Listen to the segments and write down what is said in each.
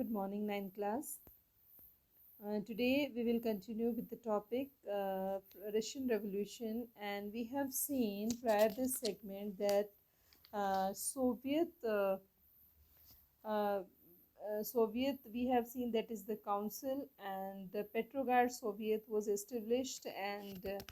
good morning, ninth class. Today we will continue with the topic Russian Revolution, and we have seen prior this segment that Soviet uh, Soviet, we have seen that is the council, and the Petrograd Soviet was established, and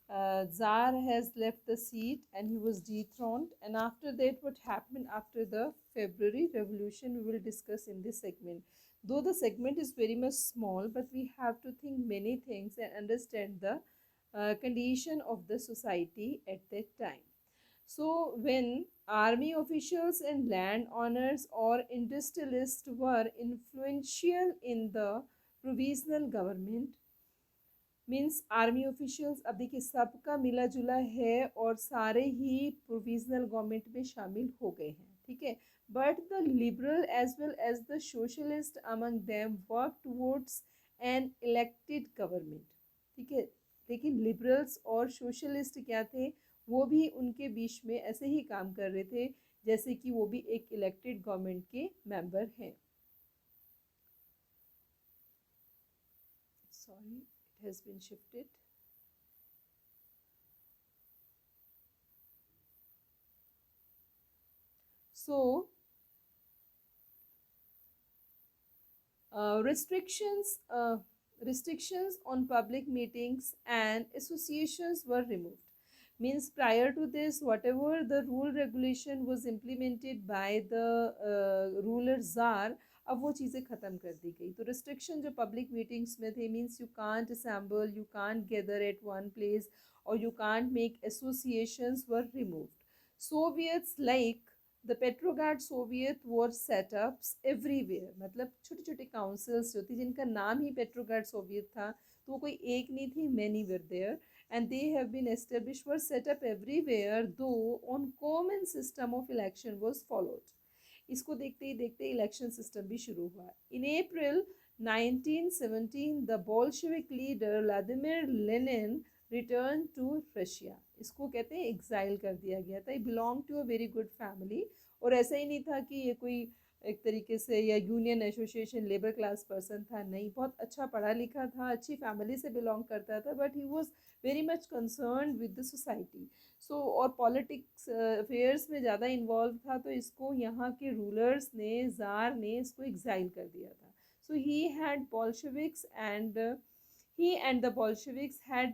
Tsar has left the seat and he was dethroned. And after that, what happened after the February Revolution, we will discuss in this segment. Though the segment is very much small, but we have to think many things and understand the condition of the society at that time. So, when army officials and landowners or industrialists were influential in the provisional government, means army officials, अब देखिए सबका मिला जुला है और सारे ही provisional government में शामिल हो गए हैं, ठीक है. But the liberal as well as the socialist among them work towards an elected government, ठीक है. लेकिन लिबरल्स और सोशलिस्ट क्या थे, वो भी उनके बीच में ऐसे ही काम कर रहे थे जैसे कि वो भी एक इलेक्टेड गवर्नमेंट के मेंबर हैं. Sorry, has been shifted. So, restrictions on public meetings and associations were removed. Means prior to this, whatever the rule regulation was implemented by the ruler czar, अब वो चीज़ें ख़त्म कर दी गई. तो रिस्ट्रिक्शन जो पब्लिक मीटिंग्स में थे, means you can't assemble, you can't gather at one place और you can't make associations were removed. Soviets like the Petrograd soviet were setups everywhere, मतलब छोटे छोटे काउंसिल्स जो थी जिनका नाम ही पेट्रोग्राड सोवियत था, तो वो कोई एक नहीं थी, many were there, and they have been established, were set up everywhere, though on common system of election was followed. इसको देखते ही देखते इलेक्शन सिस्टम भी शुरू हुआ. In April 1917 the Bolshevik leader Vladimir Lenin return to Russia. इसको कहते हैं exile कर दिया गया था. Belong to a very good family, और ऐसा ही नहीं था कि ये कोई एक तरीके से या union association labour class person था, नहीं, बहुत अच्छा पढ़ा लिखा था, अच्छी फैमिली से बिलोंग करता था, but he was very much concern with the society. So और पॉलिटिक्स अफेयर्स में ज़्यादा इन्वॉल्व था, तो इसको यहाँ के रूलर्स ने, ज़ार ने इसको एग्जाइल कर दिया था. So he had Bolsheviks and he and the Bolsheviks had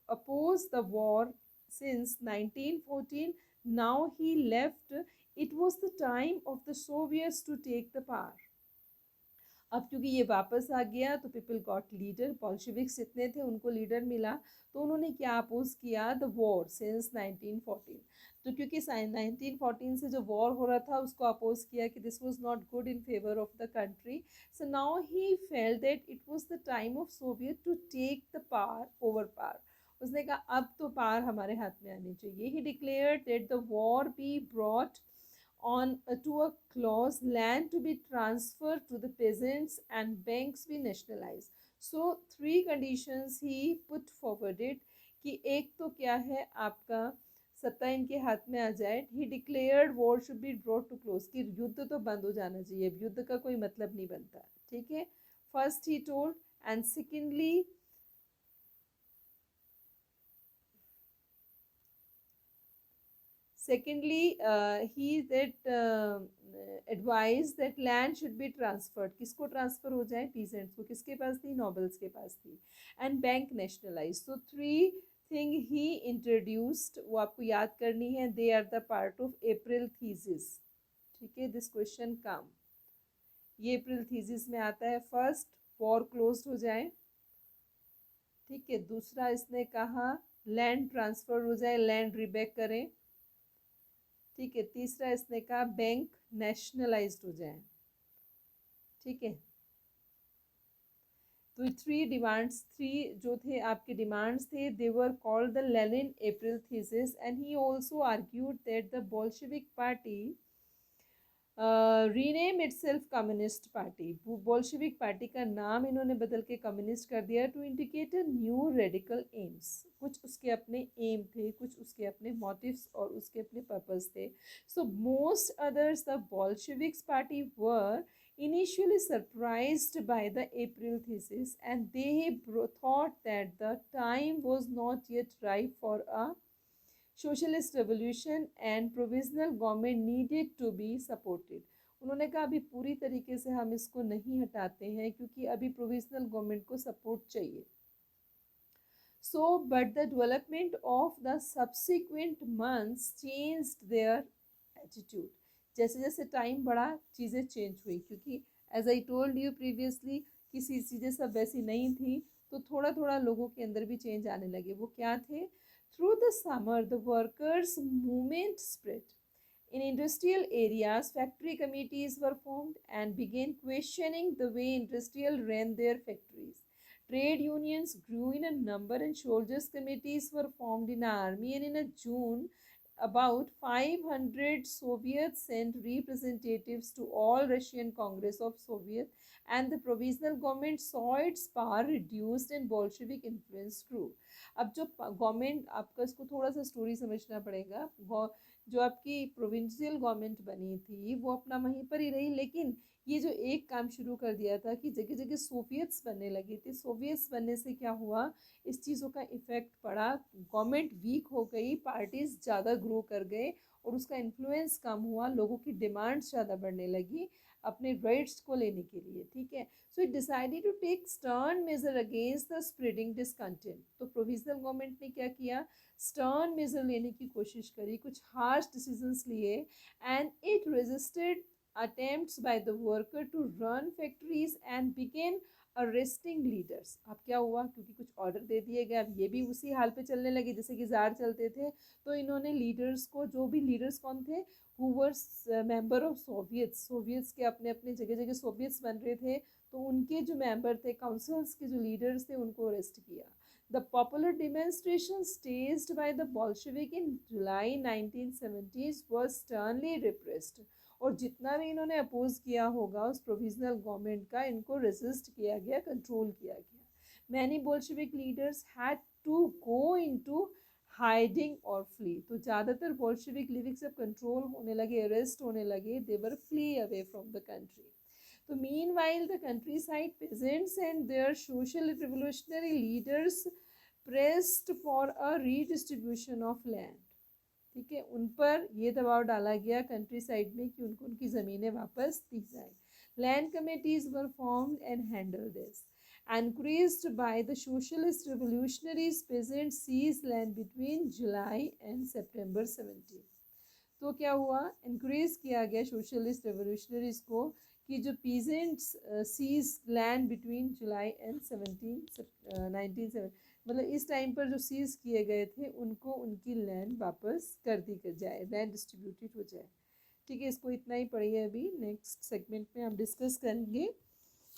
opposed the war since 1914. Now he left. It was the time of the Soviets to take the power. अब क्योंकि ये वापस आ गया तो पीपल गॉट लीडर. बॉल्शेविक्स जितने थे उनको leader मिला, तो उन्होंने क्या अपोज किया, द वॉर सिंस 1914. तो क्योंकि 1914 से जो वॉर हो रहा था उसको अपोज किया कि this was not good in favour of the country. So now he felt that it was the time of Soviet to take the power, over power. उसने कहा अब तो पावर हमारे हाथ में आनी चाहिए. ही declared that the war be brought on to a clause, land to be transferred to the peasants and banks be nationalized. So three conditions he put forwarded कि एक तो क्या है, आपका सत्ता इनके हाथ में आ जाए. He declared war should be brought to close, कि युद्ध तो बंद हो जाना चाहिए, युद्ध का कोई मतलब नहीं बनता, ठीक है. First he told, and secondly he that advised that land should be transferred. किसको ट्रांसफर हो जाए, पीजेंट्स को. किसके पास थी, नोबल्स के पास थी. And bank nationalise. तो थ्री थिंग ही इंट्रोड्यूस्ड, वो आपको याद करनी है. They are the part of April thesis, ठीक है. दिस क्वेश्चन कम, ये अप्रैल थीसिस में आता है. फर्स्ट, वॉर क्लोज हो जाए, ठीक है. दूसरा इसने कहा लैंड ट्रांसफर हो जाए, लैंड रिबैक करें, ठीक है. तीसरा इसने कहा बैंक नेशनलाइज्ड हो जाए, ठीक है. तो थ्री डिमांड्स, थ्री जो थे आपके डिमांड्स थे, they were called the Lenin April thesis. And he also argued that the Bolshevik party rename itself communist party. Bolshevik party का नाम इन्होंने बदल के कम्युनिस्ट कर दिया, to indicate a new radical aims. कुछ उसके अपने एम थे, कुछ उसके अपने मोटिव्स और उसके अपने पर्पस थे. So most others the Bolsheviks party were initially surprised by the April thesis, and they thought that the time was not yet ripe for a socialist revolution and provisional government needed to be supported. उन्होंने कहा अभी पूरी तरीके से हम इसको नहीं हटाते हैं क्योंकि अभी प्रोविजनल गवर्नमेंट को सपोर्ट चाहिए. So, but the development of the subsequent months changed their attitude. जैसे जैसे टाइम बढ़ा चीज़ें चेंज हुई क्योंकि as I told you previously कि चीज़ें सब वैसी नहीं थी तो थोड़ा थोड़ा लोगों के अंदर भी चेंज आने लगे. वो क्या थे? Through the summer the workers movement spread. In industrial areas, factory committees were formed and began questioning the way industrial ran their factories. Trade unions grew in a number and soldiers' committees were formed in the army, and in a June, about 500 Soviets sent representatives to all Russian Congress of Soviet, and the provisional government saw its power reduced and Bolshevik influence grew. अब जो government आपका इसको थोड़ा सा story समझना पड़ेगा. जो आपकी प्रोविंशियल गवर्नमेंट बनी थी वो अपना वहीं पर ही रही, लेकिन ये जो एक काम शुरू कर दिया था कि जगह जगह सोवियट्स बनने लगी थी. सोवियट्स बनने से क्या हुआ, इस चीज़ों का इफ़ेक्ट पड़ा. गवर्नमेंट वीक हो गई, पार्टीज ज़्यादा ग्रो कर गए और उसका इन्फ्लुएंस कम हुआ. लोगों की डिमांड्स ज़्यादा बढ़ने लगी अपने राइट्स को लेने के लिए. ठीक है. So it decided to take stern measure against the spreading discontent. तो प्रोविजनल गवर्नमेंट ने क्या किया? स्टर्न मेजर लेने की कोशिश करी, कुछ हार्श डिसीजंस लिए, and it resisted attempts by the worker to run factories and began arresting leaders. अब क्या हुआ, क्योंकि कुछ ऑर्डर दे दिए गए, अब ये भी उसी हाल पे चलने लगे जैसे कि जार चलते थे. तो इन्होंने लीडर्स को, जो भी लीडर्स कौन थे, who were member of Soviets, Soviets के अपने अपने जगह जगह सोवियट्स बन रहे थे, तो उनके जो मेंबर थे, काउंसिल्स के जो लीडर्स थे, उनको अरेस्ट किया. The popular demonstrations staged by the Bolshevik in July 1970s was sternly repressed. और जितना भी इन्होंने अपोज किया होगा उस प्रोविजनल गवर्नमेंट का, इनको रेसिस्ट किया गया, कंट्रोल किया गया. Many Bolshevik leaders had to go into hiding और फ्ली. तो ज़्यादातर बोल्शेविक लीडर्स जब कंट्रोल होने लगे, अरेस्ट होने लगे, they were flee away from the country. So meanwhile, the countryside peasants and their social revolutionary leaders pressed for a redistribution of land. ठीक है, उन पर ये दबाव डाला गया कंट्री साइड में कि उनको उनकी ज़मीनें वापस दी जाए. Land committees were formed and handle this. Encouraged by the socialist revolutionaries, peasants seized land between July and September 17. तो क्या हुआ, इनक्रेज किया गया सोशलिस्ट रेवोल्यूशनरीज को कि जो peasants seize land between July and 1907, मतलब इस टाइम पर जो सीज किए गए थे उनको उनकी लैंड वापस कर दी जाए, लैंड डिस्ट्रीब्यूटेड हो जाए. ठीक है, इसको इतना ही पढ़िए. अभी नेक्स्ट सेगमेंट में हम डिस्कस करेंगे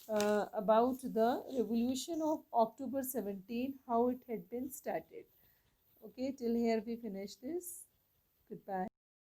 about the revolution of October 17, how it had been started. Okay, till here we finish this. Goodbye.